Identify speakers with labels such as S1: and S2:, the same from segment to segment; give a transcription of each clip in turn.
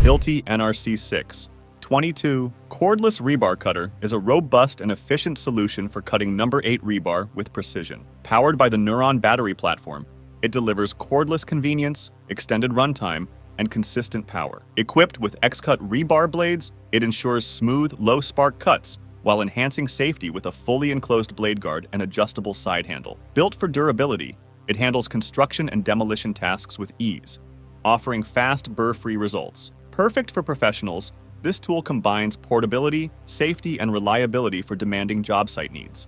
S1: Hilti NRC6 22 Cordless Rebar Cutter is a robust and efficient solution for cutting number 8 rebar with precision. Powered by the Nuron battery platform, it delivers cordless convenience, extended runtime, and consistent power. Equipped with X-Cut rebar blades, it ensures smooth, low-spark cuts while enhancing safety with a fully enclosed blade guard and adjustable side handle. Built for durability, it handles construction and demolition tasks with ease, offering fast, burr-free results. Perfect for professionals, this tool combines portability, safety, and reliability for demanding job site needs.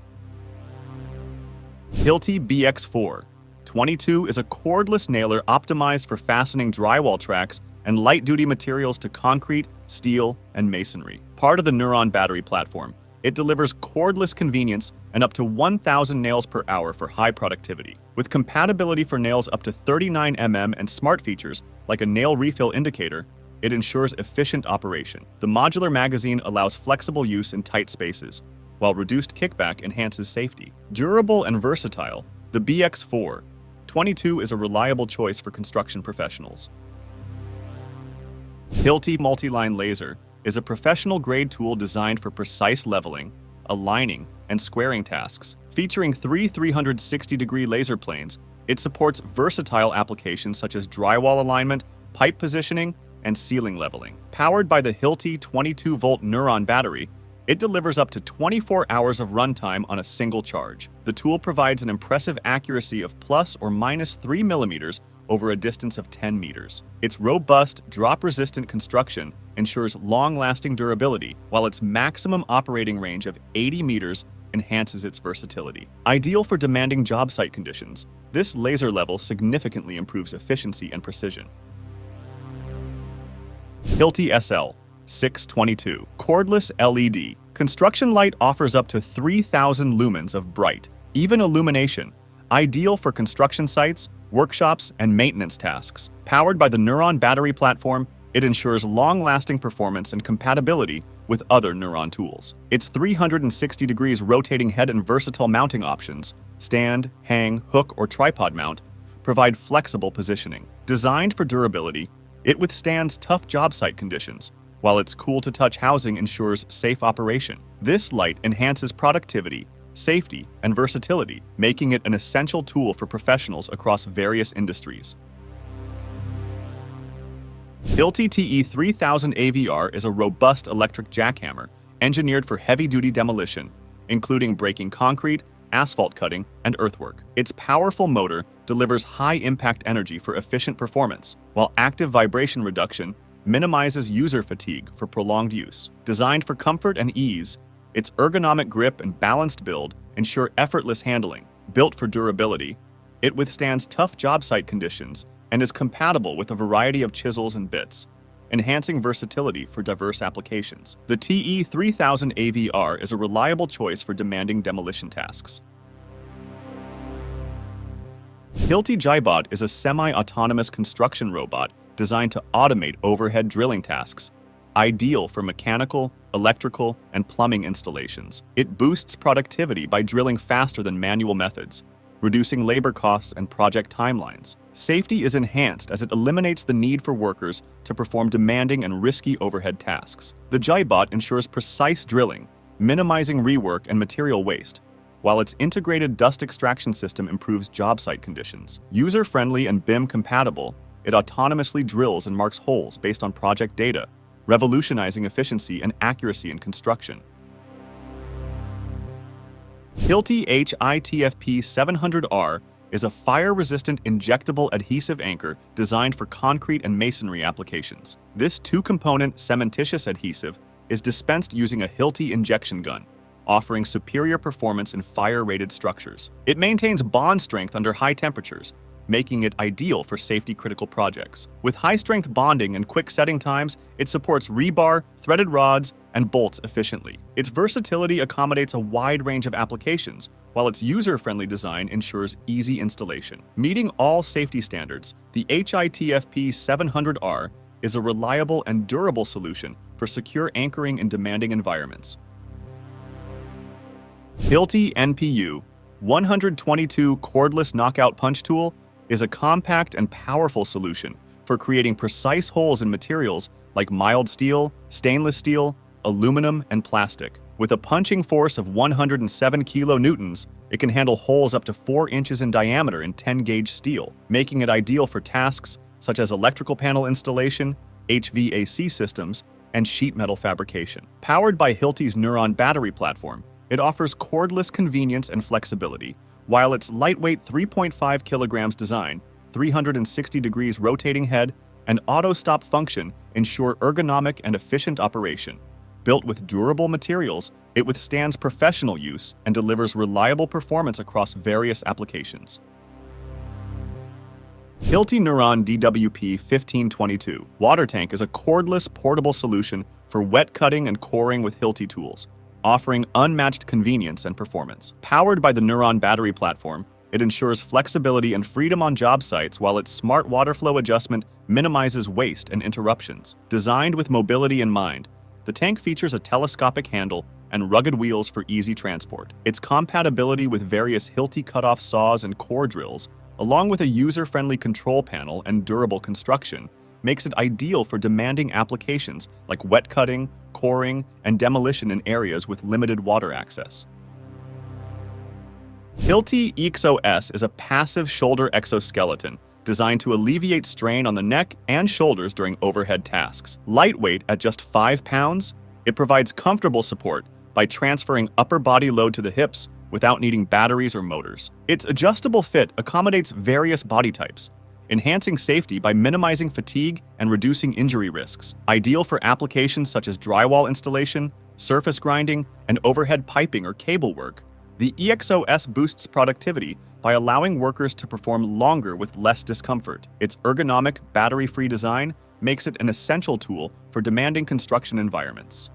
S1: Hilti BX 22 is a cordless nailer optimized for fastening drywall tracks and light-duty materials to concrete, steel, and masonry. Part of the Nuron battery platform, it delivers cordless convenience and up to 1,000 nails per hour for high productivity. With compatibility for nails up to 39 mm and smart features like a nail refill indicator, it ensures efficient operation. The modular magazine allows flexible use in tight spaces, while reduced kickback enhances safety. Durable and versatile, the BX 22 is a reliable choice for construction professionals. Hilti Multi-Line Laser is a professional-grade tool designed for precise leveling, aligning, and squaring tasks. Featuring three 360-degree laser planes, it supports versatile applications such as drywall alignment, pipe positioning, and ceiling leveling. Powered by the Hilti 22-volt Nuron battery, it delivers up to 24 hours of runtime on a single charge. The tool provides an impressive accuracy of plus or minus 3 millimeters over a distance of 10 meters. Its robust, drop-resistant construction ensures long-lasting durability, while its maximum operating range of 80 meters enhances its versatility. Ideal for demanding job site conditions, this laser level significantly improves efficiency and precision. Hilti SL 622 Cordless LED. Construction light offers up to 3,000 lumens of bright, even illumination, ideal for construction sites, workshops, and maintenance tasks. Powered by the Nuron battery platform, it ensures long-lasting performance and compatibility with other Nuron tools. Its 360 degrees rotating head and versatile mounting options, stand, hang, hook, or tripod mount, provide flexible positioning. Designed for durability, it withstands tough job site conditions, while its cool-to-touch housing ensures safe operation. This light enhances productivity, safety, and versatility, making it an essential tool for professionals across various industries. Hilti TE 3000 AVR is a robust electric jackhammer engineered for heavy-duty demolition, including breaking concrete, asphalt cutting, and earthwork. Its powerful motor delivers high-impact energy for efficient performance, while active vibration reduction minimizes user fatigue for prolonged use. Designed for comfort and ease, its ergonomic grip and balanced build ensure effortless handling. Built for durability, it withstands tough job site conditions and is compatible with a variety of chisels and bits, enhancing versatility for diverse applications. The TE 3000 AVR is a reliable choice for demanding demolition tasks. Hilti Jaibot is a semi-autonomous construction robot designed to automate overhead drilling tasks, ideal for mechanical, electrical, and plumbing installations. It boosts productivity by drilling faster than manual methods, reducing labor costs and project timelines. Safety is enhanced as it eliminates the need for workers to perform demanding and risky overhead tasks. The Jibbot ensures precise drilling, minimizing rework and material waste, while its integrated dust extraction system improves job site conditions. User-friendly and BIM-compatible, it autonomously drills and marks holes based on project data, revolutionizing efficiency and accuracy in construction. Hilti HIT-FP 700R is a fire-resistant injectable adhesive anchor designed for concrete and masonry applications. This two-component cementitious adhesive is dispensed using a Hilti injection gun, offering superior performance in fire-rated structures. It maintains bond strength under high temperatures, making it ideal for safety-critical projects. With high-strength bonding and quick setting times, it supports rebar, threaded rods, and bolts efficiently. Its versatility accommodates a wide range of applications, while its user-friendly design ensures easy installation. Meeting all safety standards, the HIT-FP 700R is a reliable and durable solution for secure anchoring in demanding environments. Hilti NPU 122 Cordless Knockout Punch Tool is a compact and powerful solution for creating precise holes in materials like mild steel, stainless steel, aluminum, and plastic. With a punching force of 107 kilonewtons, it can handle holes up to 4 inches in diameter in 10-gauge steel, making it ideal for tasks such as electrical panel installation, HVAC systems, and sheet metal fabrication. Powered by Hilti's Nuron battery platform, it offers cordless convenience and flexibility, while its lightweight 3.5 kilograms design, 360 degrees rotating head, and auto-stop function ensure ergonomic and efficient operation. Built with durable materials, it withstands professional use and delivers reliable performance across various applications. Hilti Nuron DWP 1522 water tank is a cordless portable solution for wet cutting and coring with Hilti tools, offering unmatched convenience and performance. Powered by the Nuron battery platform, it ensures flexibility and freedom on job sites while its smart water flow adjustment minimizes waste and interruptions. Designed with mobility in mind, the tank features a telescopic handle and rugged wheels for easy transport. Its compatibility with various Hilti cutoff saws and core drills, along with a user-friendly control panel and durable construction, makes it ideal for demanding applications like wet cutting, coring, and demolition in areas with limited water access. Hilti EXO-S is a passive shoulder exoskeleton designed to alleviate strain on the neck and shoulders during overhead tasks. Lightweight at just 5 pounds, it provides comfortable support by transferring upper body load to the hips without needing batteries or motors. Its adjustable fit accommodates various body types, enhancing safety by minimizing fatigue and reducing injury risks. Ideal for applications such as drywall installation, surface grinding, and overhead piping or cable work, the EXO-S boosts productivity by allowing workers to perform longer with less discomfort. Its ergonomic, battery-free design makes it an essential tool for demanding construction environments.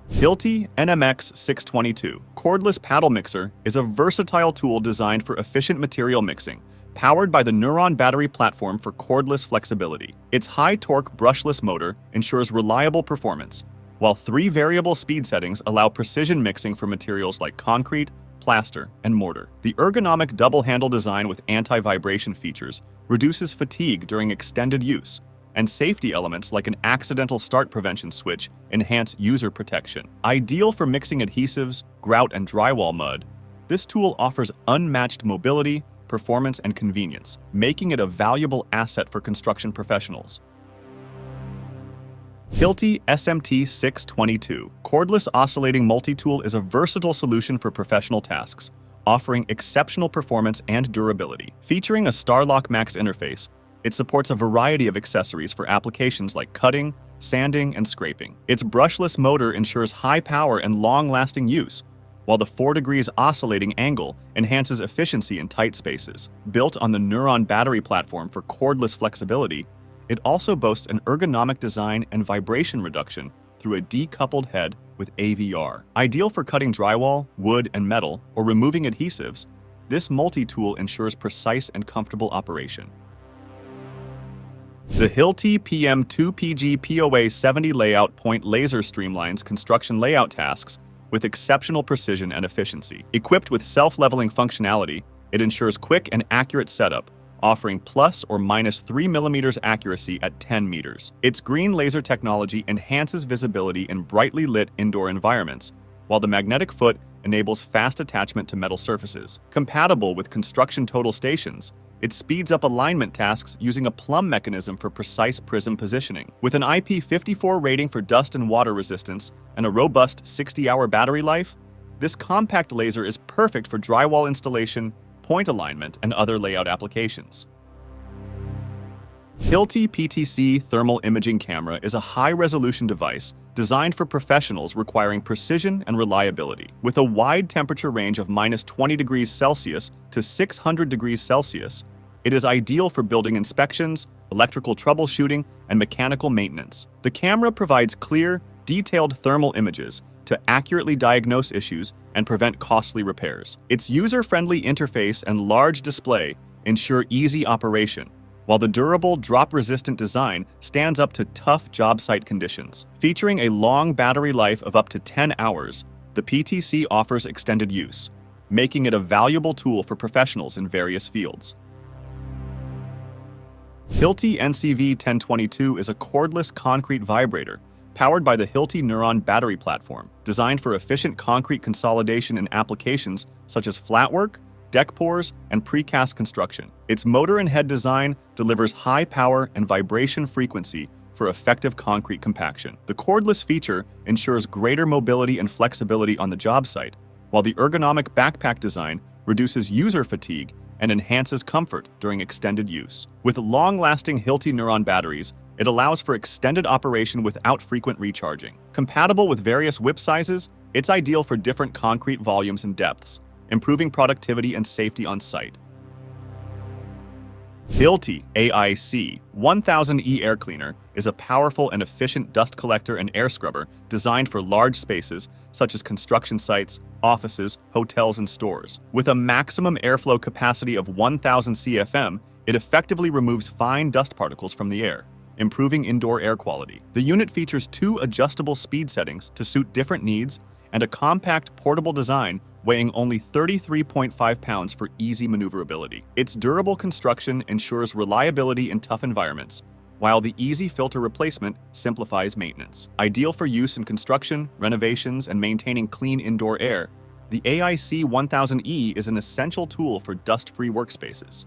S1: Hilti NMX 622 cordless paddle mixer is a versatile tool designed for efficient material mixing, powered by the Nuron battery platform for cordless flexibility. Its high-torque brushless motor ensures reliable performance, while 3 variable speed settings allow precision mixing for materials like concrete, plaster, and mortar. The ergonomic double-handle design with anti-vibration features reduces fatigue during extended use, and safety elements like an accidental start prevention switch enhance user protection. Ideal for mixing adhesives, grout, and drywall mud, this tool offers unmatched mobility, performance, and convenience, making it a valuable asset for construction professionals. Hilti SMT 622 cordless oscillating multi-tool is a versatile solution for professional tasks, offering exceptional performance and durability. Featuring a Starlock Max interface, it supports a variety of accessories for applications like cutting, sanding, and scraping. Its brushless motor ensures high power and long-lasting use, while the 4 degrees oscillating angle enhances efficiency in tight spaces. Built on the Nuron battery platform for cordless flexibility, it also boasts an ergonomic design and vibration reduction through a decoupled head with AVR. Ideal for cutting drywall, wood, and metal, or removing adhesives, this multi-tool ensures precise and comfortable operation. The Hilti PM 2PG POA 70 layout point laser streamlines construction layout tasks with exceptional precision and efficiency. Equipped with self-leveling functionality, it ensures quick and accurate setup, offering plus or minus 3 mm accuracy at 10 meters. Its green laser technology enhances visibility in brightly lit indoor environments, while the magnetic foot enables fast attachment to metal surfaces. Compatible with construction total stations, it speeds up alignment tasks using a plumb mechanism for precise prism positioning. With an IP54 rating for dust and water resistance and a robust 60-hour battery life, this compact laser is perfect for drywall installation, point alignment, and other layout applications. Hilti PTC thermal imaging camera is a high-resolution device designed for professionals requiring precision and reliability. With a wide temperature range of -20 degrees Celsius to 600 degrees Celsius, it is ideal for building inspections, electrical troubleshooting, and mechanical maintenance. The camera provides clear, detailed thermal images to accurately diagnose issues and prevent costly repairs. Its user-friendly interface and large display ensure easy operation, while the durable, drop-resistant design stands up to tough job site conditions. Featuring a long battery life of up to 10 hours, the PTC offers extended use, making it a valuable tool for professionals in various fields. Hilti NCV 1022 is a cordless concrete vibrator powered by the Hilti Nuron battery platform, designed for efficient concrete consolidation in applications such as flatwork, deck pours, and precast construction. Its motor and head design delivers high power and vibration frequency for effective concrete compaction. The cordless feature ensures greater mobility and flexibility on the job site, while the ergonomic backpack design reduces user fatigue and enhances comfort during extended use. With long-lasting Hilti Nuron batteries, it allows for extended operation without frequent recharging. Compatible with various whip sizes, it's ideal for different concrete volumes and depths, improving productivity and safety on site. Hilti AIC 1000E air cleaner is a powerful and efficient dust collector and air scrubber designed for large spaces such as construction sites, offices, hotels, and stores. With a maximum airflow capacity of 1000 CFM, it effectively removes fine dust particles from the air, improving indoor air quality. The unit features 2 adjustable speed settings to suit different needs and a compact, portable design weighing only 33.5 pounds for easy maneuverability. Its durable construction ensures reliability in tough environments, while the easy filter replacement simplifies maintenance. Ideal for use in construction, renovations, and maintaining clean indoor air, the AIC 1000E is an essential tool for dust-free workspaces.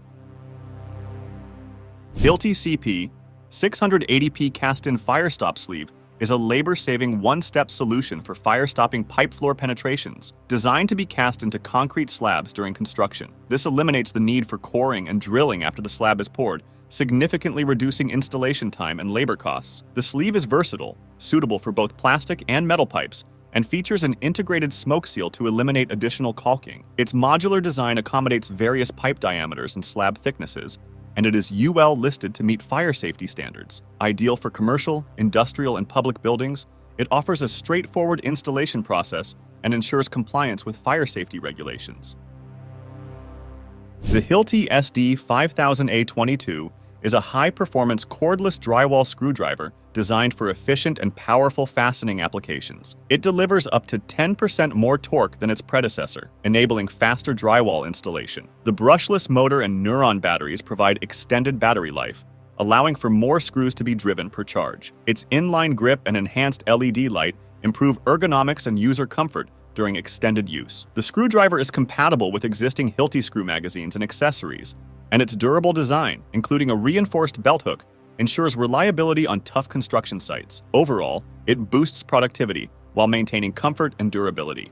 S1: Hilti CP 680p cast-in Firestop sleeve is a labor-saving one-step solution for fire-stopping pipe floor penetrations, designed to be cast into concrete slabs during construction. This eliminates the need for coring and drilling after the slab is poured, significantly reducing installation time and labor costs. The sleeve is versatile, suitable for both plastic and metal pipes, and features an integrated smoke seal to eliminate additional caulking. Its modular design accommodates various pipe diameters and slab thicknesses, and it is UL listed to meet fire safety standards. Ideal for commercial, industrial, and public buildings, it offers a straightforward installation process and ensures compliance with fire safety regulations. The Hilti SD 5000A22 is a high-performance cordless drywall screwdriver designed for efficient and powerful fastening applications. It delivers up to 10% more torque than its predecessor, enabling faster drywall installation. The brushless motor and Nuron batteries provide extended battery life, allowing for more screws to be driven per charge. Its inline grip and enhanced LED light improve ergonomics and user comfort during extended use. The screwdriver is compatible with existing Hilti screw magazines and accessories, and its durable design, including a reinforced belt hook, ensures reliability on tough construction sites. Overall, it boosts productivity while maintaining comfort and durability.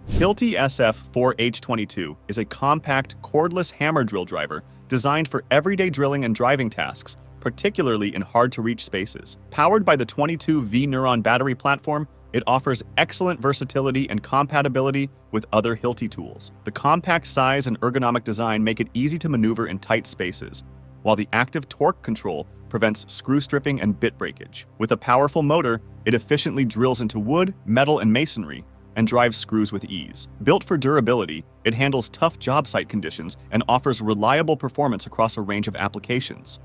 S1: Hilti SF 4H22 is a compact, cordless hammer drill driver designed for everyday drilling and driving tasks, particularly in hard-to-reach spaces. Powered by the 22V Nuron battery platform, it offers excellent versatility and compatibility with other Hilti tools. The compact size and ergonomic design make it easy to maneuver in tight spaces, while the active torque control prevents screw stripping and bit breakage. With a powerful motor, it efficiently drills into wood, metal, and masonry, and drives screws with ease. Built for durability, it handles tough job site conditions and offers reliable performance across a range of applications.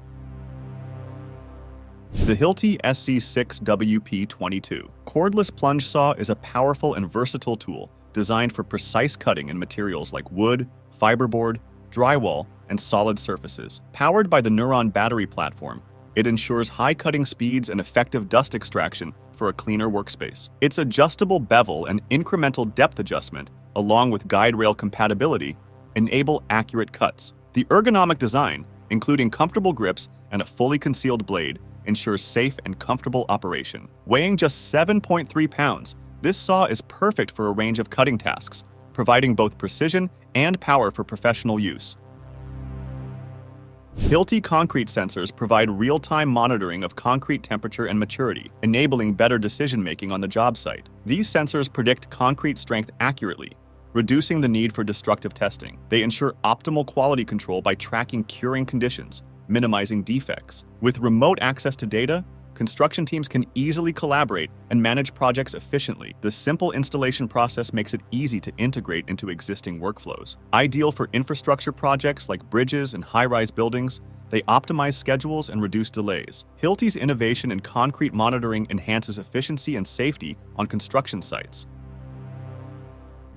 S1: The Hilti SC6WP22 cordless plunge saw is a powerful and versatile tool designed for precise cutting in materials like wood, fiberboard, drywall, and solid surfaces. Powered by the Nuron battery platform, it ensures high cutting speeds and effective dust extraction for a cleaner workspace. Its adjustable bevel and incremental depth adjustment, along with guide rail compatibility, enable accurate cuts. The ergonomic design, including comfortable grips and a fully concealed blade, ensures safe and comfortable operation. Weighing just 7.3 pounds, this saw is perfect for a range of cutting tasks, providing both precision and power for professional use. Hilti concrete sensors provide real-time monitoring of concrete temperature and maturity, enabling better decision-making on the job site. These sensors predict concrete strength accurately, reducing the need for destructive testing. They ensure optimal quality control by tracking curing conditions, minimizing defects. With remote access to data, construction teams can easily collaborate and manage projects efficiently. The simple installation process makes it easy to integrate into existing workflows. Ideal for infrastructure projects like bridges and high-rise buildings, they optimize schedules and reduce delays. Hilti's innovation in concrete monitoring enhances efficiency and safety on construction sites.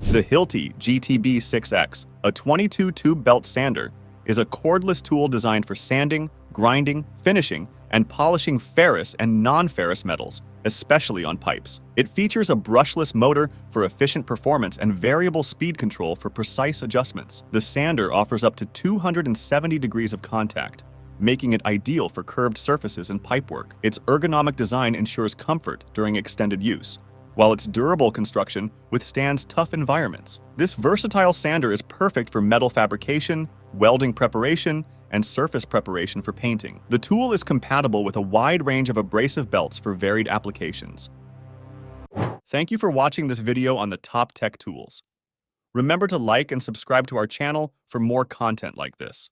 S1: The Hilti GTB6X, a 22-tube belt sander, is a cordless tool designed for sanding, grinding, finishing, and polishing ferrous and non-ferrous metals, especially on pipes. It features a brushless motor for efficient performance and variable speed control for precise adjustments. The sander offers up to 270 degrees of contact, making it ideal for curved surfaces and pipework. Its ergonomic design ensures comfort during extended use, while its durable construction withstands tough environments. This versatile sander is perfect for metal fabrication, welding preparation, and surface preparation for painting. The tool is compatible with a wide range of abrasive belts for varied applications. Thank you for watching this video on the top tech tools. Remember to like and subscribe to our channel for more content like this.